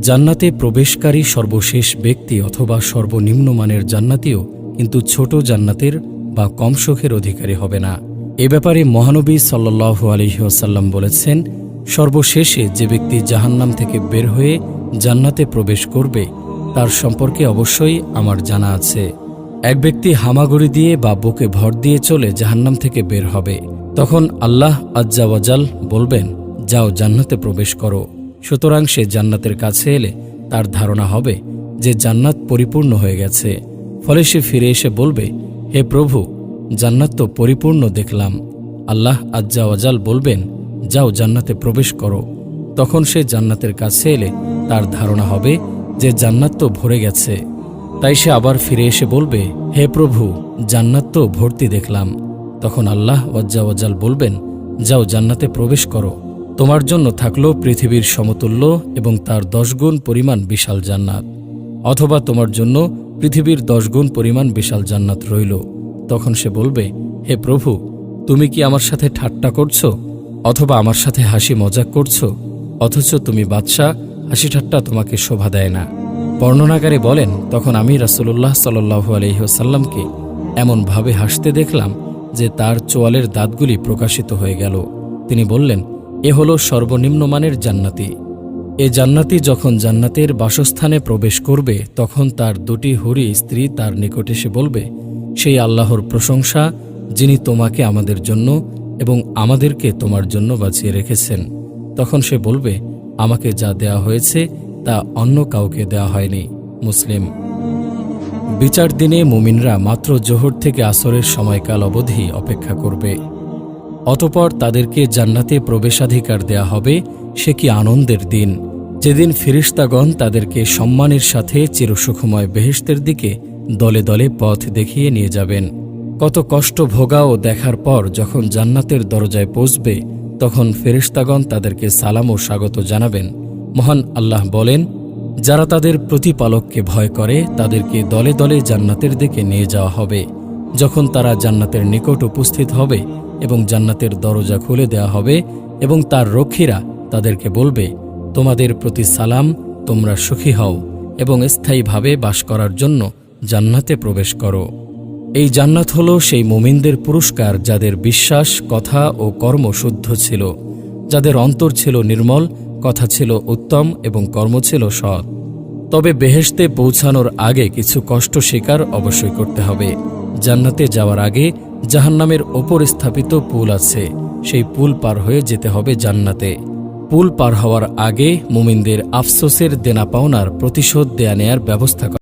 জান্নাতে প্রবেশকারী সর্বশেষ ব্যক্তি অথবা সর্বনিম্ন মানের জান্নাতীও কিন্তু ছোট জান্নাতের বা কম সুখের অধিকারী হবে না। এ ব্যাপারে মহানবী সাল্লাল্লাহু আলাইহি ওয়াসাল্লাম বলেছেন, সর্বশেষে যে ব্যক্তি জাহান্নাম থেকে বের হয়ে জান্নাতে প্রবেশ করবে তার সম্পর্কে অবশ্যই আমার জানা আছে। এক ব্যক্তি হামাগুড়ি দিয়ে বা বুকে ভর দিয়ে চলে জাহান্নাম থেকে বের হবে, তখন আল্লাহ আজ্জা ওয়াজাল বলবেন, যাও জান্নাতে প্রবেশ করো। সুতরাং সে জান্নাতের কাছে এলে তার ধারণা হবে যে জান্নাত পরিপূর্ণ হয়ে গেছে। ফলে সে ফিরে এসে বলবে, হে প্রভু, জান্নাত তো পরিপূর্ণ দেখলাম। আল্লাহ আজ্জা ওয়াজাল বলবেন, যাও জান্নাতে প্রবেশ করো। তখন সে জান্নাতের কাছে এলে তার ধারণা হবে যে জান্নাত তো ভরে গেছে। তাই সে আবার ফিরে এসে বলবে, হে প্রভু, জান্নাত তো ভর্তি দেখলাম। তখন আল্লাহ আজ্জা ওয়াজাল বলবেন, যাও জান্নাতে প্রবেশ করো। তোমার জন্য থাকলো পৃথিবীর সমতুল্য এবং তার 10 গুণ পরিমাণ বিশাল জান্নাত, অথবা তোমার জন্য পৃথিবীর 10 গুণ পরিমাণ বিশাল জান্নাত রইল। তখন সে বলবে, হে প্রভু, তুমি কি আমার সাথে ঠাট্টা করছো, অথবা আমার সাথে হাসি মজাক করছো? অথচ তুমি বাদশাহ, হাসি ঠাট্টা তোমাকে শোভা দেয় না। বর্ণনাকারী বলেন, তখন আমি রাসূলুল্লাহ সাল্লাল্লাহু আলাইহি ওয়াসাল্লামকে এমনভাবে হাসতে দেখলাম যে তার চোয়ালের দাঁতগুলি প্রকাশিত হয়ে গেল। তিনি বললেন, এ হলো সর্বনিম্ন মানের জান্নাতি। এ জান্নাতি যখন জান্নাতের বাসস্থানে প্রবেশ করবে তখন তার 2টি হুরি স্ত্রী তার নিকট এসে বলবে, সেই আল্লাহর প্রশংসা যিনি তোমাকে আমাদের জন্য এবং আমাদেরকে তোমার জন্য বাঁচিয়ে রেখেছেন। তখন সে বলবে, আমাকে যা দেয়া হয়েছে তা অন্য কাউকে দেয়া হয়নি। মুসলিম। বিচার দিনে মুমিনরা মাত্র জোহর থেকে আসরের সময়কাল অবধি অপেক্ষা করবে। অতঃপর তাদেরকে জান্নাতে প্রবেশাধিকার দেয়া হবে। সে কি আনন্দের দিন, যেদিন ফেরেশতাগণ তাদেরকে সম্মানের সাথে চিরসুখময় বেহেশতের দিকে দলে দলে পথ দেখিয়ে নিয়ে যাবেন। কত কষ্ট ভোগা ও দেখার পর যখন জান্নাতের দরজায় পৌঁছবে তখন ফেরেশতাগণ তাদেরকে সালাম ও স্বাগত জানাবেন। মহান আল্লাহ বলেন, যারা তাদের প্রতিপালককে ভয় করে তাদেরকে দলে দলে জান্নাতের দিকে নিয়ে যাওয়া হবে। যখন তারা জান্নাতের নিকট উপস্থিত হবে এবং জান্নাতের দরজা খুলে দেওয়া হবে এবং তার রক্ষীরা তাদেরকে বলবে, তোমাদের প্রতি সালাম, তোমরা সুখী হও এবং স্থায়ীভাবে বাস করার জন্য জান্নাতে প্রবেশ করো। এই জান্নাত হল সেই মুমিনদের পুরস্কার যাদের বিশ্বাস, কথা ও কর্ম শুদ্ধ ছিল, যাদের অন্তর ছিল নির্মল, কথা ছিল উত্তম এবং কর্ম ছিল সৎ। তবে বেহেশতে পৌঁছানোর আগে কিছু কষ্ট স্বীকার অবশ্যই করতে হবে। জান্নাতে যাওয়ার আগে জাহান্নামের ওপর স্থাপিত পুল আছে, সেই পুল পার হয়ে যেতে হবে জান্নাতে। পুল পার হওয়ার আগে মুমিনদের আফসোসের দেনা পাওনার প্রতিশোধ দেয়া নেয়ার ব্যবস্থা